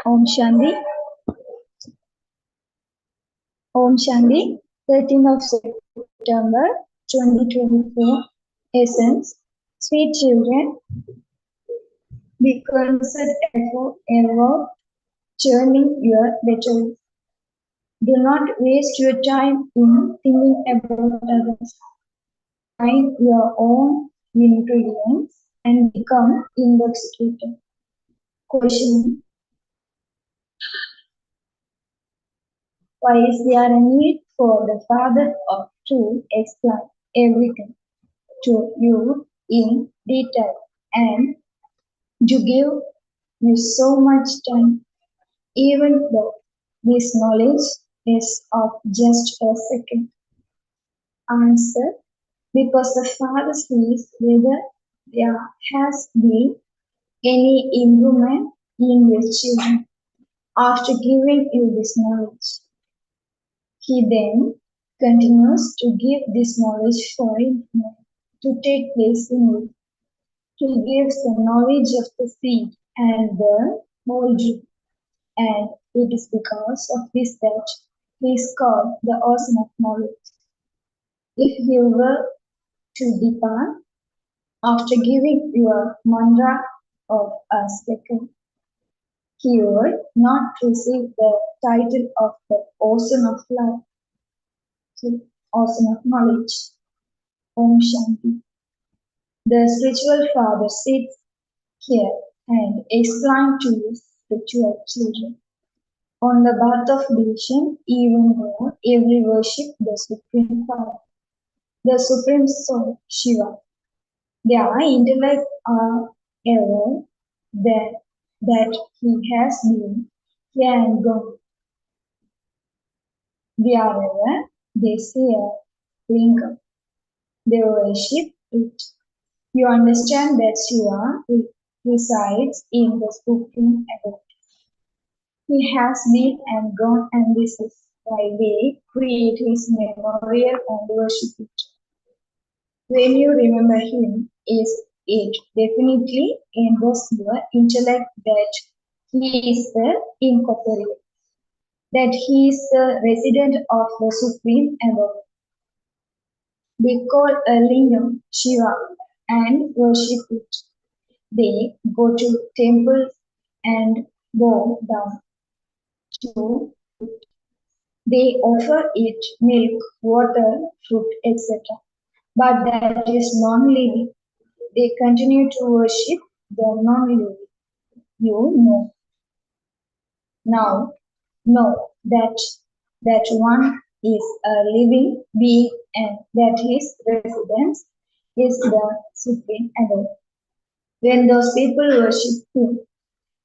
Om Shanti. Om Shanti. 13th of September 2024. Essence. Sweet children, be concerned about churning your better. Do not waste your time in thinking about others. Find your own ingredients and become intoxicated. Question. Why is there a need for the Father to explain everything to you in detail and to give you so much time, even though this knowledge is of just a second? Answer. Because the Father sees whether there has been any improvement in your children after giving you this knowledge. He then continues to give this knowledge for improvement to take place in you. He gives the knowledge of the seed and the molding, and it is because of this that he is called the ocean of knowledge. If you were to depart after giving your mantra of a second, he would not receive the title of the ocean of life, the ocean of knowledge. Om Shanti. The spiritual father sits here and explains to his spiritual children on the path of devotion, even though every worship the Supreme Father, the Supreme Soul, Shiva. Their intellect are aware that he has been here and gone. Wherever they see a lingam, they worship it. You understand that Shiva resides in the Supreme Abode. He has been and gone, and this is why they create his memorial and worship it. When you remember him, it definitely enters your intellect that he is the incorporeal, that he is the resident of the Supreme Abode. They call a lingam Shiva and worship it. They go to temples and bow down to it. They offer it milk, water, fruit, etc. But that is non-living. They continue to worship the non-living. You know. Now know that one is a living being and that his residence is the Supreme Abode. When those people worship him,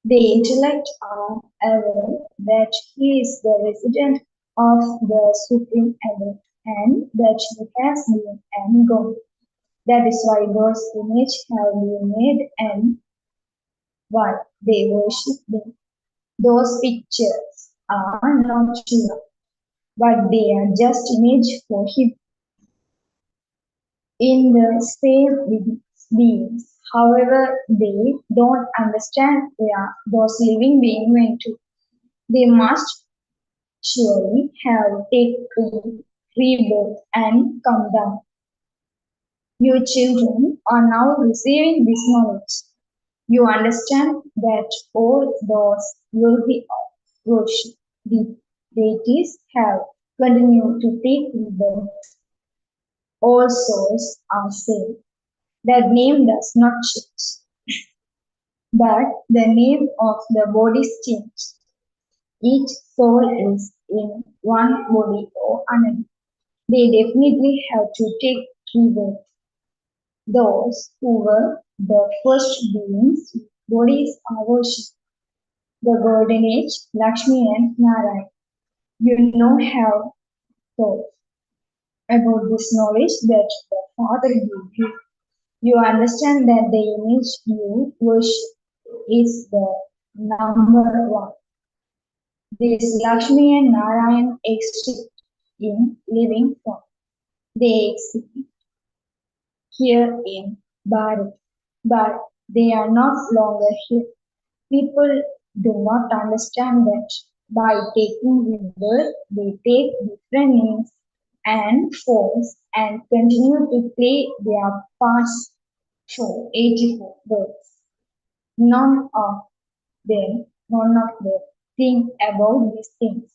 the intellect are aware that he is the resident of the Supreme Abode and that he has been and gone. That is why those images have been made and why they worship them. Those pictures are not Shiva, but they are just image for him. in the same with beings. However, they don't understand where those living beings went to. They must surely have taken rebirth and come down. Your children are now receiving this knowledge. You understand that all those worthy of worship, the deities have continued to take rebirth. All souls are saved. That name does not change, but the name of the bodies change. Each soul is in one body or another. They definitely have to take rebirth. Those who were the first beings, bodies are worshipped. The golden age, Lakshmi and Narayan. You know how thought about this knowledge that the Father gave you. You understand that the image you worship is the number one. This Lakshmi and Narayan exist in living form. They exist here in Bharat, but they are not longer here. People do not understand that by taking rebirth, they take different names and forms and continue to play their parts for 84 births. None of them think about these things.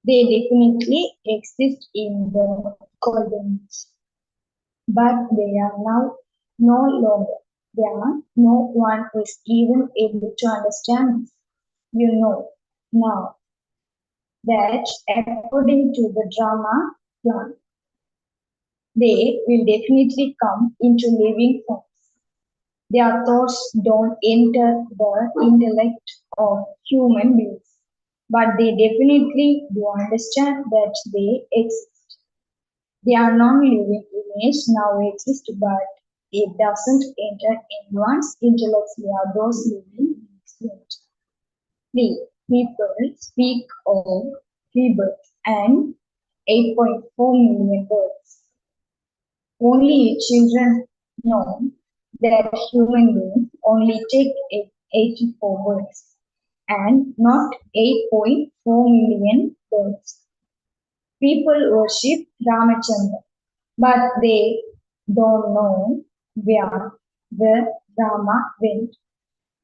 They definitely exist in the golden age, but they are now no longer. There, no one is even able to understand this. You know now that according to the drama plan, they will definitely come into living forms. Their thoughts don't enter the intellect of human beings, but they definitely do understand that they exist. Their non-living image now exists, but it doesn't enter anyone's intellect where those living beings. The people speak of rebirth and 8.4 million births. Only children know that human beings only take 84 births and not 8.4 million births. People worship Ramachandra, but they don't know where the Rama went.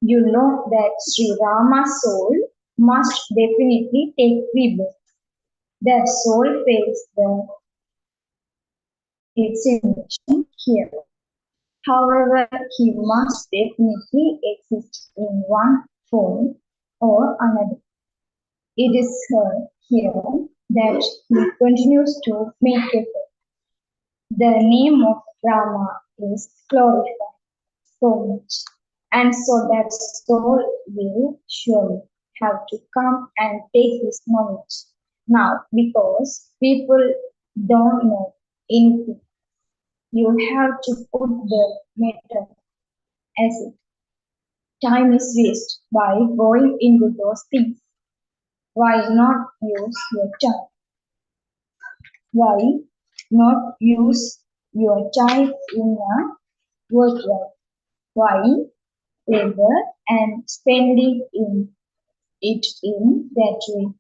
You know that Sri Rama's soul must definitely take rebirth. That soul fails the its incarnation here. However, he must definitely exist in one form or another. It is here that he continues to make effort. The name of Rama is glorified so much, and so that soul will surely have to come and take this knowledge now because people don't know anything. You have to put the matter as it. Time is waste by going into those things. Why not use your time? Why not use your time in a worthwhile? Why labor and spending it in that way?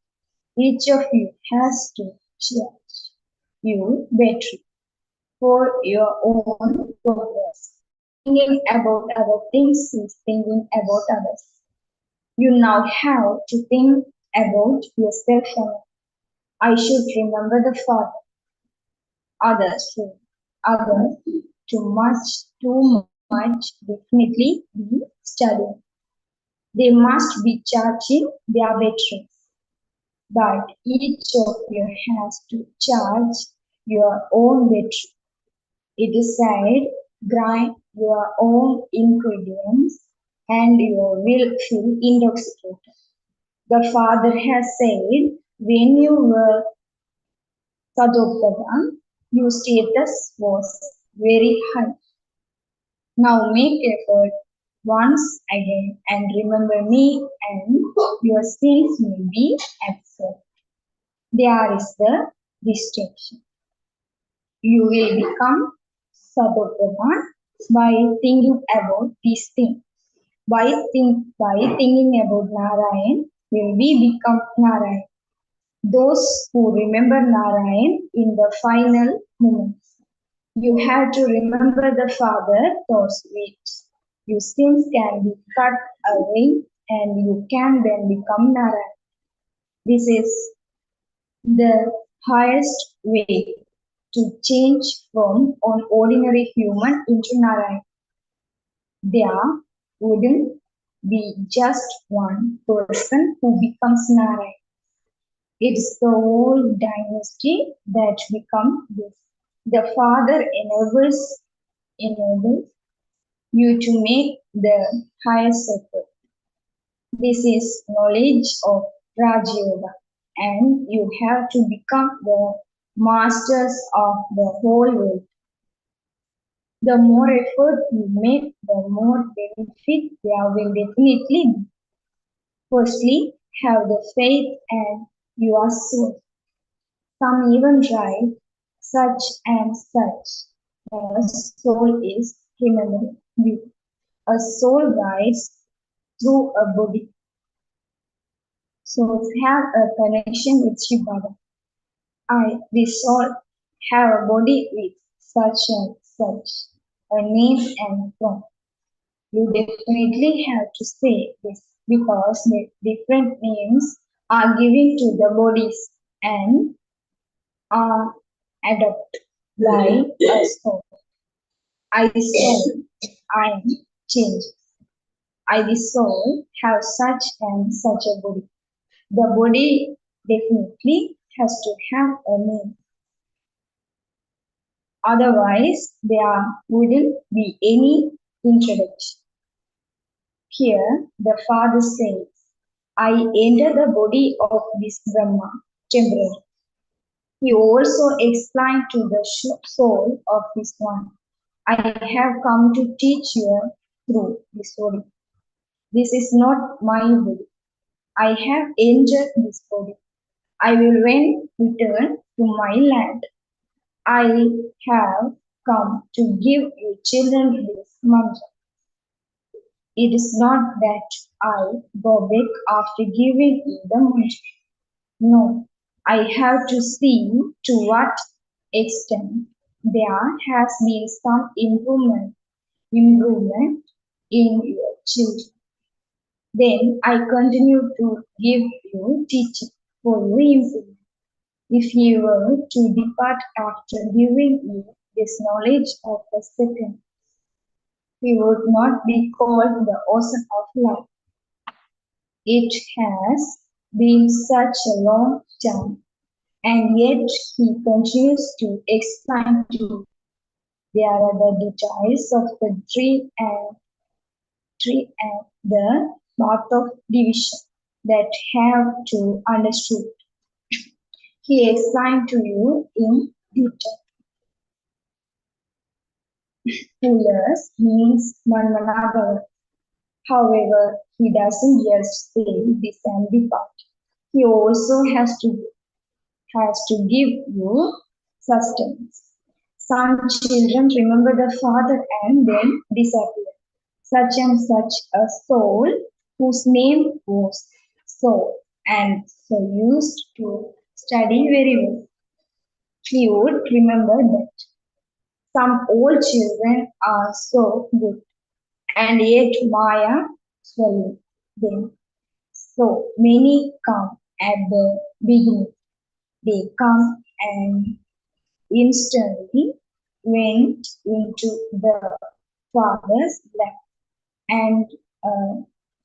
Each of you has to charge your battery for your own progress. Thinking about other things is thinking about others. You now have to think about yourself and I should remember the Father. Others should. Others too much definitely be studying. They must be charging their batteries. But each of you has to charge your own battery. It is said, grind your own ingredients and you will feel intoxicated. The Father has said, when you were Sadopradhan, your status was very high. Now make effort once again and remember me and your sins will be absolved. There is the distinction. You will become Sadopraman, by thinking about these things. By thinking about Narayan, will we become Narayan? Those who remember Narayan in the final moments. You have to remember the Father thoughts which your sins can be cut away and you can then become Narayan. This is the highest way to change from an ordinary human into Narayan. There wouldn't be just one person who becomes Narayan. It's the whole dynasty that becomes this. The Father enables you to make the highest effort. This is knowledge of Raj Yoga, and you have to become the masters of the whole world. The more effort you make, the more benefit there will definitely be. Firstly, have the faith and your soul. Some even write such and such. A soul is remembering you. A soul guides through a body. So have a connection with Shivada. This soul, have a body with such and such, a name and form. You definitely have to say this because the different names are given to the bodies and are adopted like a soul. I the soul, I am changed. I the soul have such and such a body. The body definitely has to have a name. Otherwise, there wouldn't be any introduction. Here, the father says, I enter the body of this Brahma temporarily. He also explained to the soul of this one, I have come to teach you through this body. This is not my body. I have entered this body. I will then return to my land. I have come to give you children this mantra. It is not that I go back after giving you the mantra. No, I have to see to what extent there has been some improvement in your children. Then I continue to give you teaching for your improvement. If you were to depart after giving you this knowledge of the second, he would not be called the ocean of life. It has been such a long time, and yet he continues to explain to you. There are the details of the tree and the path of division that have to understood. He explained to you in detail. Fullers means Manmanagavar. However, he doesn't just say this and depart. He also has to give you sustenance. Some children remember the father and then disappear. Such and such a soul whose name was Soul and so used to study very well. He would remember that. Some old children are so good and yet Maya swallowed them. So many come at the beginning. They come and instantly went into the father's lap and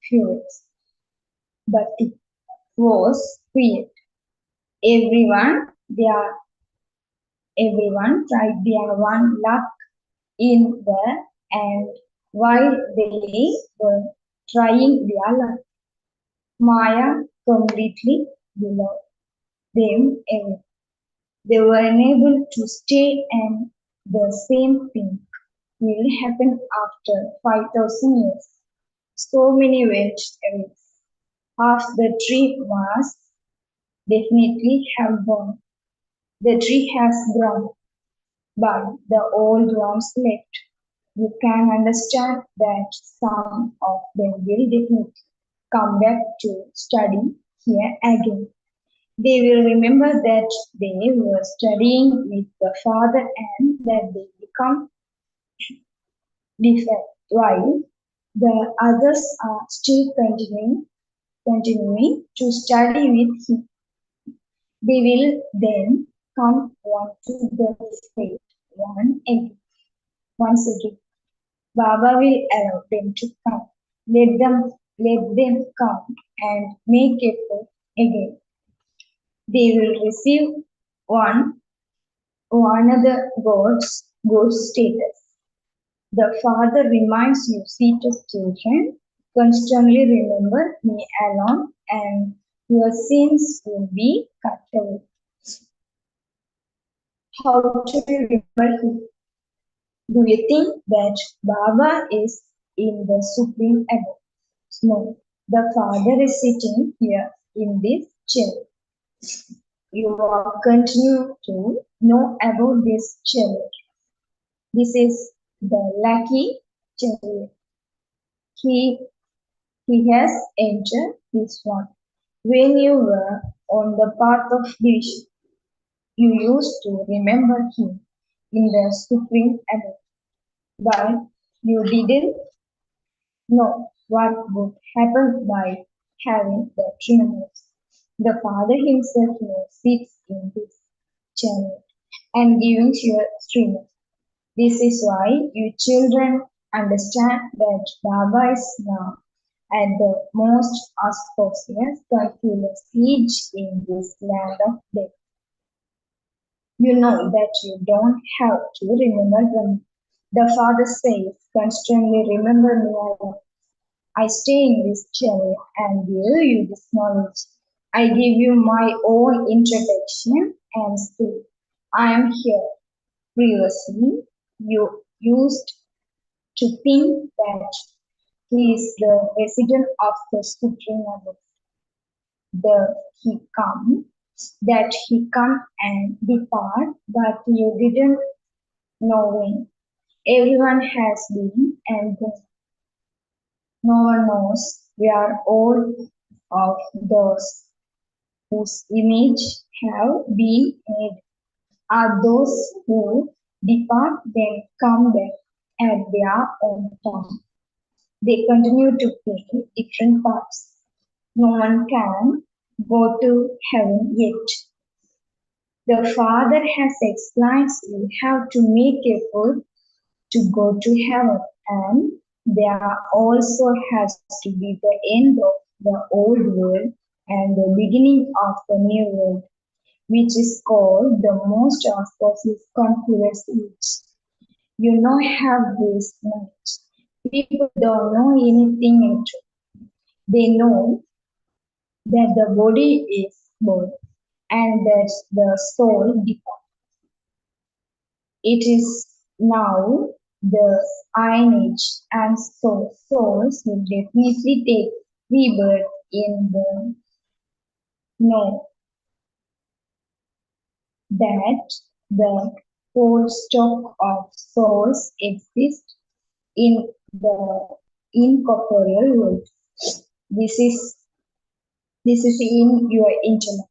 furious. But it was created. Everyone their everyone tried their one luck in there and while they were trying their luck, Maya completely below them away. They were unable to stay and the same thing will happen after 5,000 years. So many went away. Half the tree must definitely have gone. The tree has grown. but the old ones left. You can understand that some of them will definitely come back to study here again. They will remember that they were studying with the Father and that they become different, while the others are still continuing to study with him. They will then come on to the faith once again. Baba will allow them to come. Let them come and make effort again. They will receive one another God's good status. The Father reminds you, seated children, constantly remember me alone, and your sins will be cut away. How to remember him? Do you think that Baba is in the supreme abode? No, the Father is sitting here in this chair. You are continue to know about this chair. This is the lucky chariot. He he has entered this one. When you were on the path of division, you used to remember him in the supreme abode, but you didn't know what would happen by having that remembrance. The Father Himself now sits in this chariot and gives you strength. This is why you children understand that Baba is now at the most auspicious, calculus age in this land of death. You know that you don't have to remember them. The Father says, constantly remember me alone. I stay in this chair and give you this knowledge. I give you my own introduction and say, I am here. Previously, you used to think that he is the resident of the Supreme Abode. The he come, that he come and depart, but you didn't know when. Everyone has been and gone. No one knows where all of those whose image have been made are those who depart then come back at their own time. They continue to play different parts. No one can go to heaven yet. The Father has explained you have to make effort to go to heaven, and there also has to be the end of the old world and the beginning of the new world, which is called the most auspicious conclusive age. You know have this much. People don't know anything into. They know that the body is born and that the soul departs. It is now the iron age, and so souls will definitely take rebirth in the know that the whole stock of souls exists in the incorporeal world. This is this is in your intellect.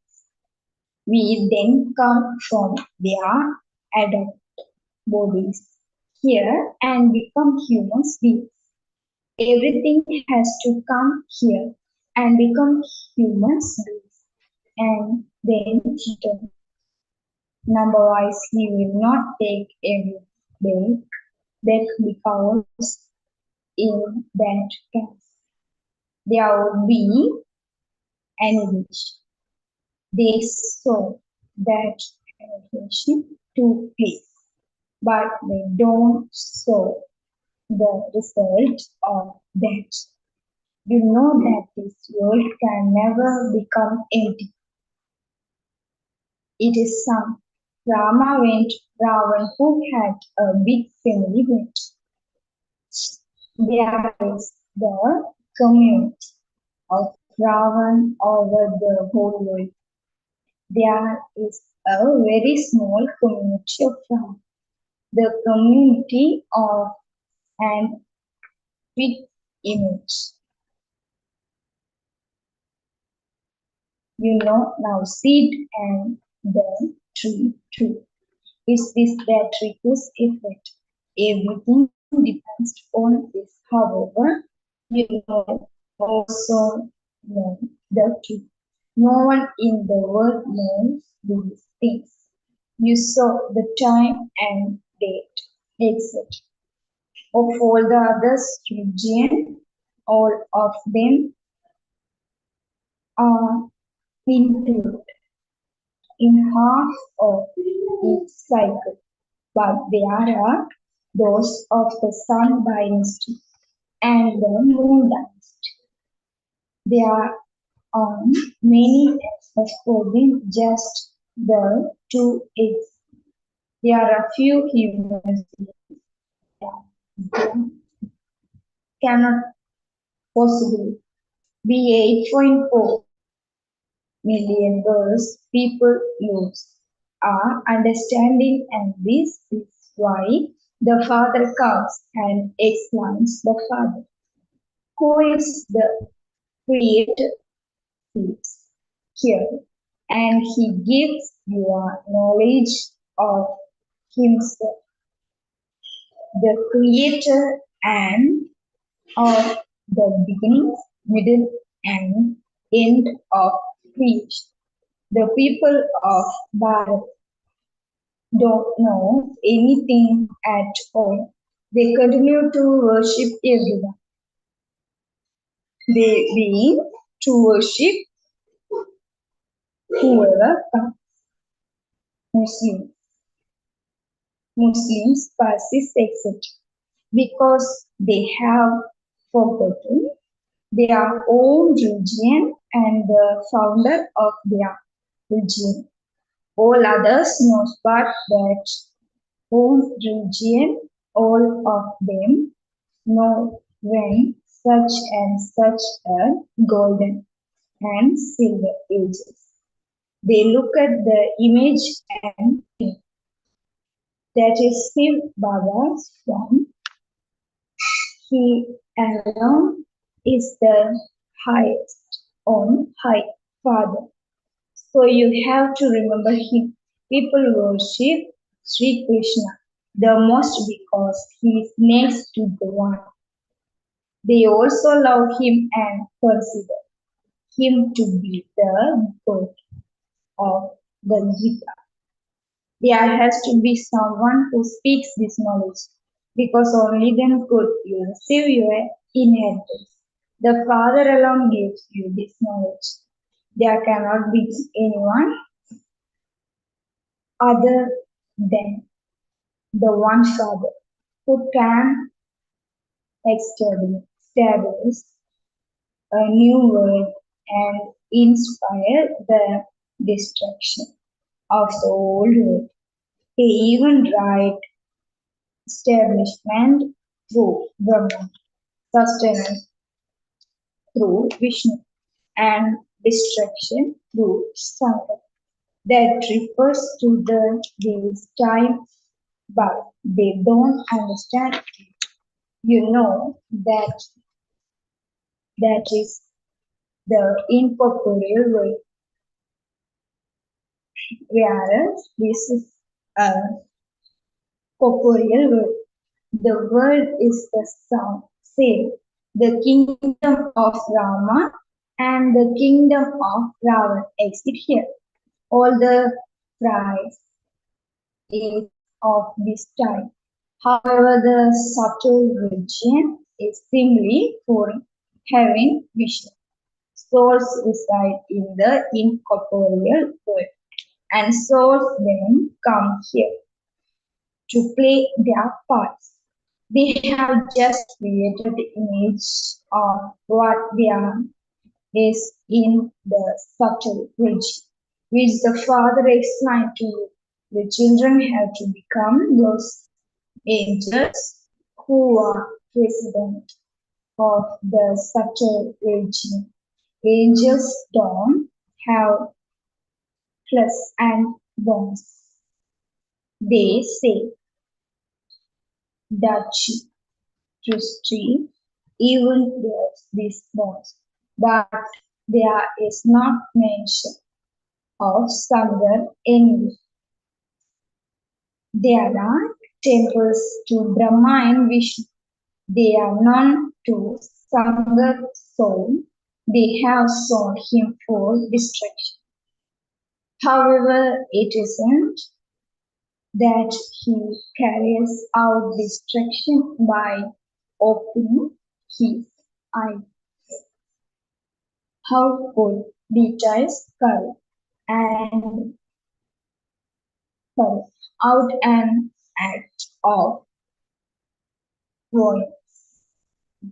We then come from their adult bodies here and become human beings. Everything has to come here and become human beings and then return. Number-wise, he will not take every day back because in that case there would be annihilation. They saw that annihilation took place, but they don't saw the result of that. You know that this world can never become empty. It is some. Rama went, Ravan, who had a big family, went. There is the community of Ravan over the whole world. There is a very small community of Ram. the community of an quick image. Now seed and then tree too. Is this Batticaloa's effect? Everything depends on this. However, you also know the truth. No one in the world knows these things. You saw the time and date, etc. Of all the others, religion, all of them are included in half of each cycle. But there are those of the Sun dynasty and the Moon dynasty. There are many except for them just the two eggs. There are few humans that cannot possibly be 8.4 million girls people lose our understanding, and this is why the father comes and explains the father, who is the creator, is here, and he gives you a knowledge of himself, the creator, and of the beginning, middle, and end of creation. The people of Bharat don't know anything at all. They continue to worship everyone. They begin to worship whoever comes. Muslims, Muslims, Parsis, etc. Because they have forgotten their own religion and the founder of their religion. All others knows but that own religion. All of them know when such and such a golden and silver ages. They look at the image and think that is Shiv Baba's form. He alone is the highest on high Father. So you have to remember him. People worship Sri Krishna the most because he is next to the one. They also love him and consider him to be the God of the Gita. There has to be someone who speaks this knowledge, because only then could you receive your inheritance. The Father alone gives you this knowledge. There cannot be anyone other than the one Father who can establish a new world and inspire the destruction of the old world. He even write establishment through Brahma, sustenance through Vishnu, and destruction through Sankar. That refers to the day's time, but they don't understand it. You know that is the incorporeal world, whereas this is a corporeal world. The world is the same. The kingdom of Rama and the kingdom of Ravan exist here. All the price is of this time. However, the subtle region is simply for having vision. Souls reside in the incorporeal world, and souls then come here to play their parts. They have just created the image of what there is in the subtle region, which the Father explained to you. The children have to become those angels who are resident of the subtle region. Angels don't have flesh and bones. They say duchy, trustee, even there's these bonds. But there is not mention of Sangar anywhere. There are temples to Brahma and Vishnu. They are none to Sangar's soul. They have sown him for destruction. However, it isn't that he carries out destruction by opening his eyes. How could details carry and carry out an act of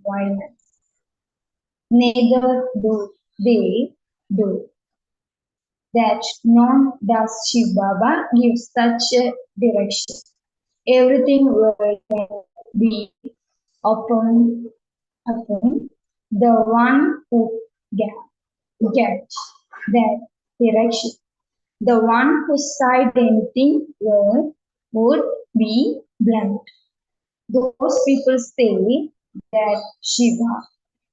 violence? Neither do they do that, nor does Shiv Baba give such a direction. Everything will be upon, upon the one who gets that direction. The one who said anything would be blamed. Those people say that Shiva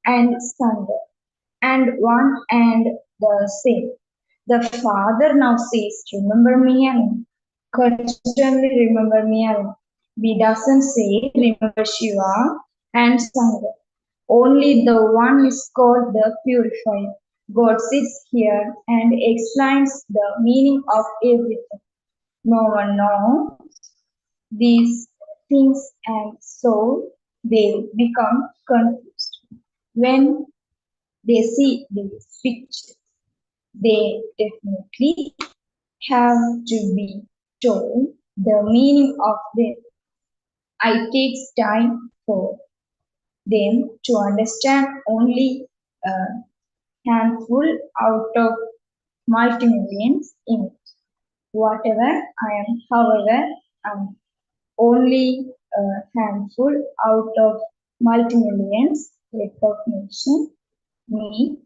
and Sundar and one and the same. The father now says, remember me and continually remember me and he doesn't say remember Shiva and Sundar. Only the one is called the purifier. God sits here and explains the meaning of everything. No one knows these things and so they become confused. When they see these pictures, they definitely have to be told the meaning of them. It takes time for them to understand only a handful out of multi-millions in it. Whatever I am, however, I'm only a handful out of multi-millions recognition me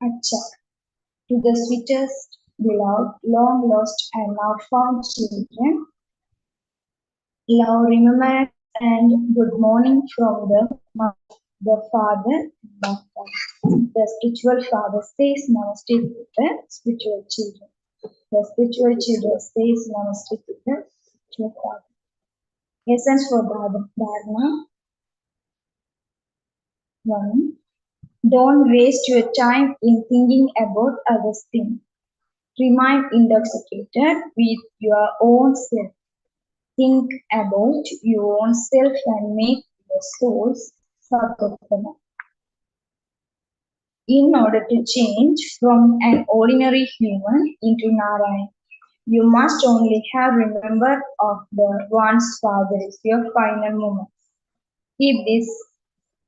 acha to the sweetest, beloved, long lost and now found children. Love, remembrance, and good morning from the mother, the father, the father. The spiritual father says namaste to the spiritual children. The spiritual children says namaste to the spiritual father. Essence for Dharma 1. Don't waste your time in thinking about other things. Remain intoxicated with your own self. Think about your own self and make your souls Sargopama. In order to change from an ordinary human into Narayan, you must only have remembered of the one's father is your final moment. Keep this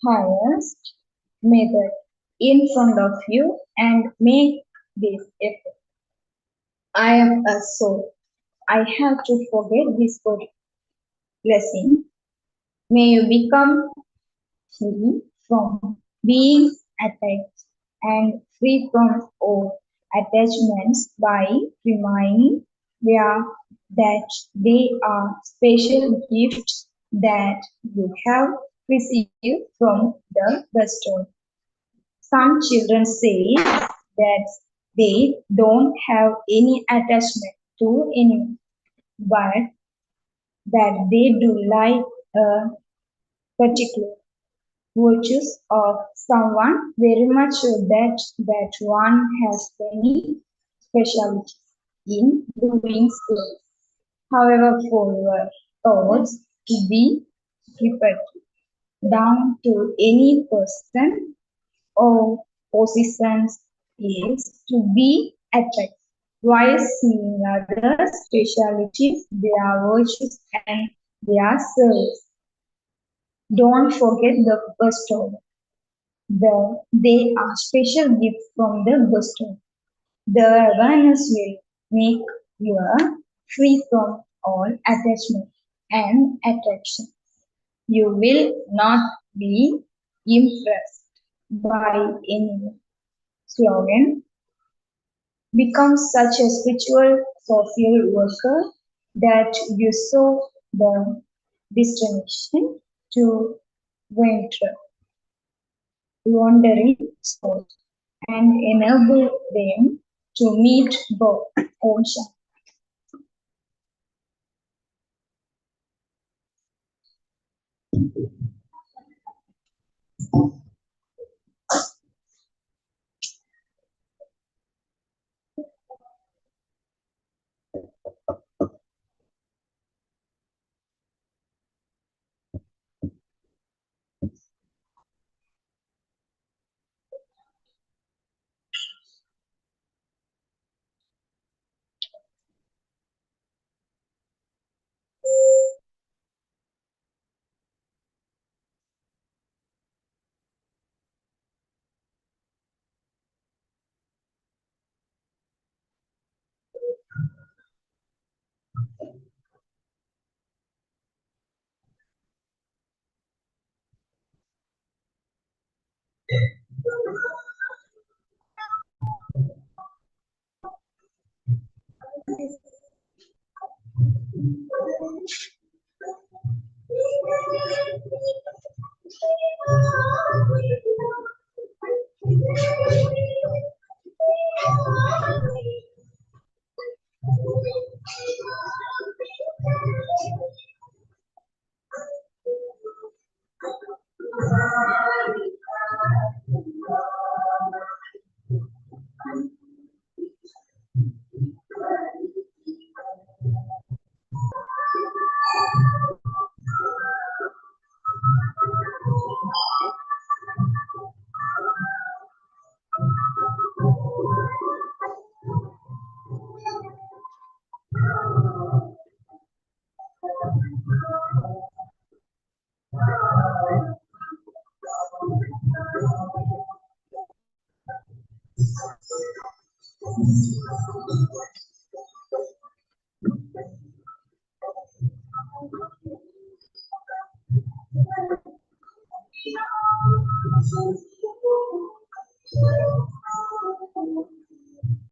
highest method in front of you and make this effort. I am a soul. I have to forget this body. Blessing. May you become free from being attached and free from all attachments by reminding where that they are special gifts that you have received from the bestower. Some children say that they don't have any attachment to anyone, but that they do like a particular virtues of someone very much so that one has any specialty in doing so. However, for your thoughts to be repeated down to any person or positions is to be attracted. While seeing others' specialities, their virtues and their service. Don't forget the bestower. They are special gifts from the bestower. The awareness will make you free from all attachment and attraction. You will not be impressed by any slogan. Become such a spiritual social worker that you saw the destination to wandering souls and enable them to meet both oceans.